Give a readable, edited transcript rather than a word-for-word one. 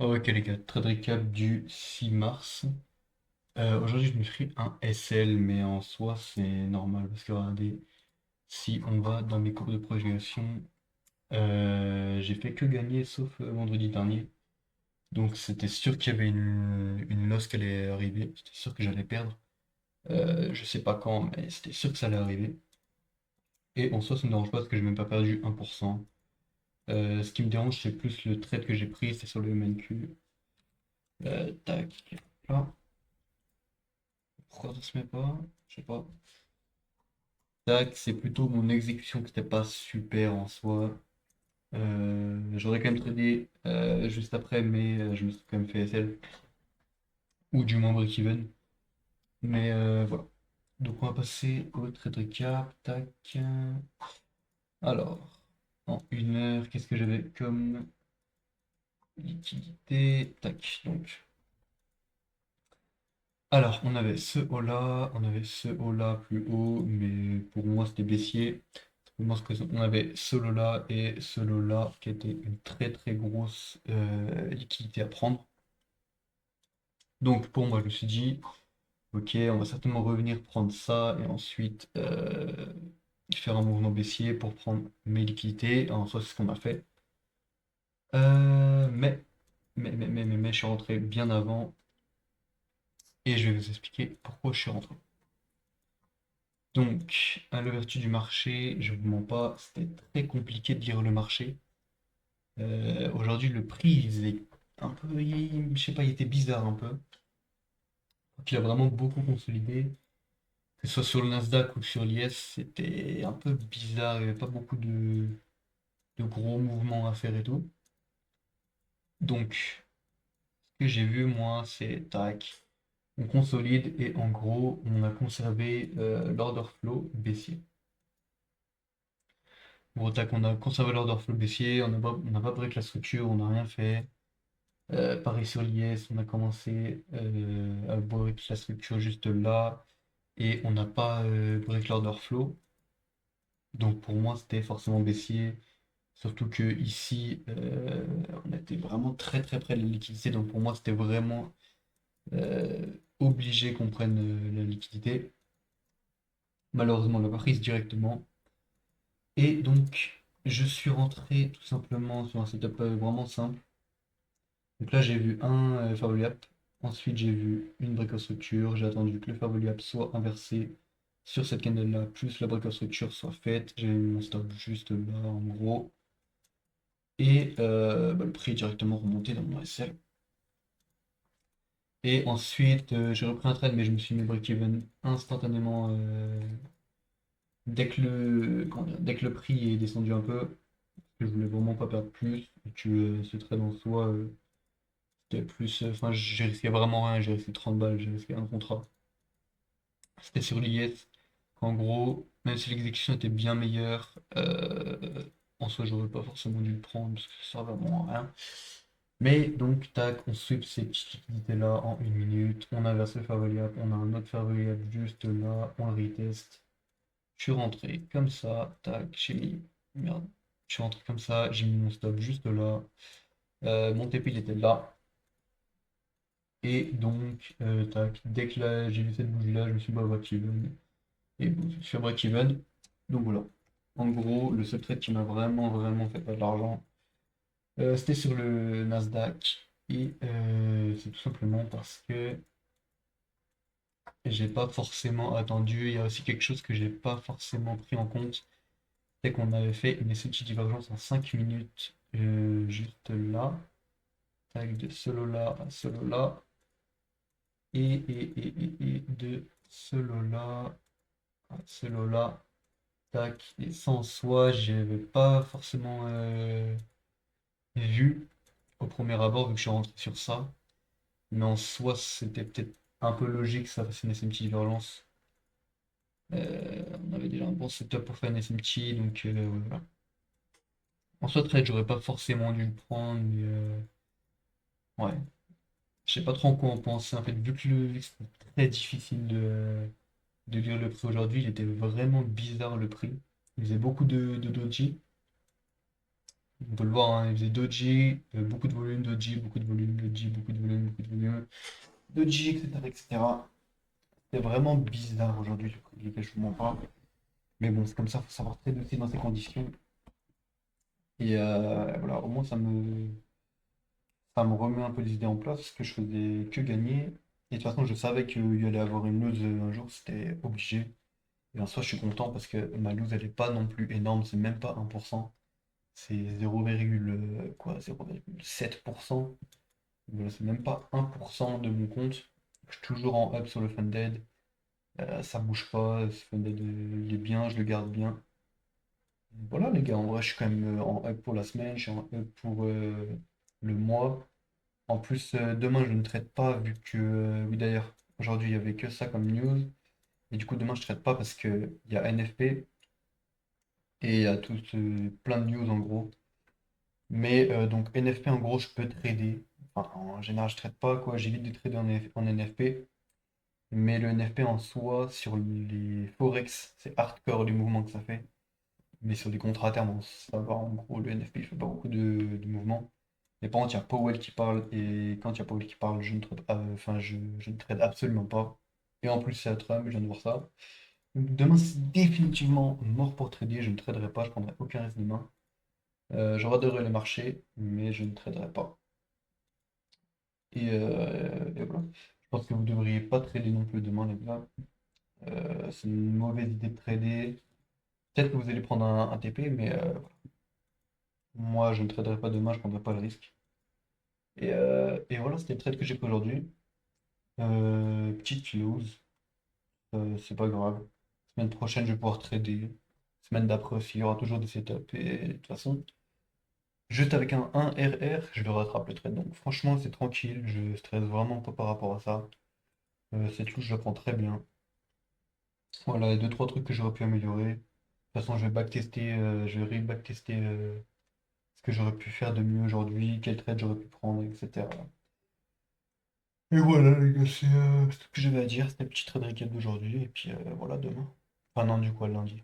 Ok les gars, trade recap du 6 mars. Aujourd'hui je me suis pris un SL, mais en soi c'est normal parce que regardez, si on va dans mes cours de progression, j'ai fait que gagner sauf vendredi dernier. Donc c'était sûr qu'il y avait une loss qui allait arriver, c'était sûr que j'allais perdre. Je sais pas quand, mais c'était sûr que ça allait arriver. Et en soi ça me dérange pas parce que j'ai même pas perdu 1%. Ce qui me dérange c'est plus le trade que j'ai pris, c'est sur le MNQ. Tac, là. Pourquoi ça se met pas? Je sais pas. Tac, c'est plutôt mon exécution qui n'était pas super en soi. J'aurais quand même tradé juste après, mais je me suis quand même fait SL, ou du moins break-even. Mais voilà. Donc on va passer au trade recap. Tac. Alors, en 1 heure, qu'est-ce que j'avais comme liquidité? Tac, donc. Alors, on avait ce haut-là, on avait ce haut-là plus haut, mais pour moi c'était baissier. On avait ce lot-là et ce lot-là qui était une très très grosse liquidité à prendre. Donc pour moi, je me suis dit, ok, on va certainement revenir prendre ça et ensuite faire un mouvement baissier pour prendre mes liquidités. En soi, c'est ce qu'on a fait. Mais je suis rentré bien avant et je vais vous expliquer pourquoi je suis rentré. Donc, à l'ouverture du marché, je vous mens pas, c'était très compliqué de lire le marché. Aujourd'hui, le prix, il est un peu, je sais pas, il était bizarre un peu. Donc, il a vraiment beaucoup consolidé. Que ce soit sur le Nasdaq ou sur l'IS, c'était un peu bizarre. Il n'y avait pas beaucoup de gros mouvements à faire et tout. Donc, ce que j'ai vu, moi, c'est tac. On consolide et en gros, on a conservé l'order flow baissier. Bon, tac, on a conservé l'order flow baissier, on n'a pas break la structure, on n'a rien fait. Pareil sur l'IS, on a commencé à break la structure juste là et on n'a pas break l'order flow. Donc pour moi, c'était forcément baissier. Surtout que ici, on était vraiment très très près de la liquidité. Donc pour moi, c'était vraiment euh, obligé qu'on prenne la liquidité. Malheureusement, on l'a pas prise directement. Et donc, je suis rentré tout simplement sur un setup vraiment simple. Donc là, j'ai vu un fair value gap. Ensuite, j'ai vu une break of structure. J'ai attendu que le fair value gap soit inversé sur cette candle-là, plus la break of structure soit faite. J'ai mis mon stop juste là, en gros. Et bah, le prix est directement remonté dans mon SL. Et ensuite, j'ai repris un trade, mais je me suis mis break-even instantanément dès que le prix est descendu un peu. Parce que je voulais vraiment pas perdre plus. Et que ce trade en soi, c'était plus. Enfin, j'ai risqué vraiment rien. J'ai risqué 30 balles, j'ai risqué un contrat. C'était sur l'IS. En gros, même si l'exécution était bien meilleure, en soi, j'aurais pas forcément dû le prendre parce que ça sert vraiment à rien. Mais donc, tac, on sweep ces petites liquidités-là en 1 minute. On inverse le fair value gap, on a un autre fair value gap juste là, on le retest. Je suis rentré comme ça, tac, j'ai mis. Merde. Je suis rentré comme ça, j'ai mis mon stop juste là. Mon TP il était là. Et donc, tac, dès que là, j'ai vu cette bougie-là, je me suis dit, bah, break-even. Et bon, je suis à break-even. Donc voilà. En gros, le seul trade qui m'a vraiment, vraiment fait pas de l'argent, c'était sur le Nasdaq. Et c'est tout simplement parce que j'ai pas forcément attendu. Il y a aussi quelque chose que j'ai pas forcément pris en compte. C'est qu'on avait fait une SMT divergence en 5 minutes, juste là. Tac, de ce lot-là à ce lot-là. Et de ce lot-là à ce lot-là. Tac. Et ça en soi, j'avais pas forcément vu au premier abord, vu que je suis rentré sur ça. Mais en soi, c'était peut-être un peu logique que ça fasse une SMT divergence. On avait déjà un bon setup pour faire une SMT, donc voilà. En soi, trade, j'aurais pas forcément dû le prendre, mais ouais. Je sais pas trop en quoi en penser. En fait, vu que c'était très difficile de lire le prix aujourd'hui, il était vraiment bizarre le prix. Il faisait beaucoup de doji. On peut le voir, hein, il faisait doji, beaucoup de volume, doji, beaucoup de volume, doji, beaucoup de volume, beaucoup de volume, doji, etc., etc. C'est vraiment bizarre aujourd'hui le prix du je vous mens pas. Mais bon, c'est comme ça, faut savoir trader aussi dans ces conditions. Et voilà, au moins ça me remet un peu les idées en place, parce que je faisais que gagner. Et de toute façon, je savais qu'il y allait avoir une lose un jour, c'était obligé. Et en soi, je suis content parce que ma lose, elle est pas non plus énorme, c'est même pas 1%. C'est 0,7%. Voilà, c'est même pas 1% de mon compte. Je suis toujours en up sur le funded. Ça bouge pas, ce funded il est bien, je le garde bien. Voilà les gars, en vrai, je suis quand même en up pour la semaine, je suis en up pour le mois. En plus, demain, je ne traite pas, vu que, oui d'ailleurs, aujourd'hui, il n'y avait que ça comme news. Et du coup, demain, je ne traite pas parce qu'il y a NFP et il y a tout, plein de news en gros. Mais donc, NFP, en gros, je peux trader. Enfin, en général, je ne traite pas, quoi. J'évite de trader en NFP. Mais le NFP en soi, sur les Forex, c'est hardcore les mouvements que ça fait. Mais sur des contrats à terme, ça va. En gros, le NFP, il fait pas beaucoup de mouvements. Mais par contre, il y a Powell qui parle, et quand il y a Powell qui parle, je ne trade, enfin, je ne trade absolument pas. Et en plus, c'est à Trump, je viens de voir ça. Donc, demain, c'est définitivement mort pour trader, je ne traderai pas, je prendrai aucun risque demain. Je regarderai les marchés, mais je ne traderai pas. Et voilà. Je pense que vous ne devriez pas trader non plus demain, les gars. C'est une mauvaise idée de trader. Peut-être que vous allez prendre un TP, mais moi, je ne traderai pas demain, je ne prendrai pas le risque. Et voilà, c'était le trade que j'ai fait aujourd'hui. Petite lose, c'est pas grave. Semaine prochaine, je vais pouvoir trader. Semaine d'après aussi, il y aura toujours des setups. Et de toute façon, juste avec un 1 RR, je le rattrape le trade. Donc franchement, c'est tranquille. Je stresse vraiment pas par rapport à ça. Cette loose, je la prends très bien. Voilà, les deux, trois trucs que j'aurais pu améliorer. De toute façon, je vais backtester, je vais re-backtester ce que j'aurais pu faire de mieux aujourd'hui, quel trade j'aurais pu prendre, etc. Et voilà, les gars, c'est tout ce que j'avais à dire. C'était le petit trade récap d'aujourd'hui. Et puis voilà, demain. Enfin, non, du coup, à lundi.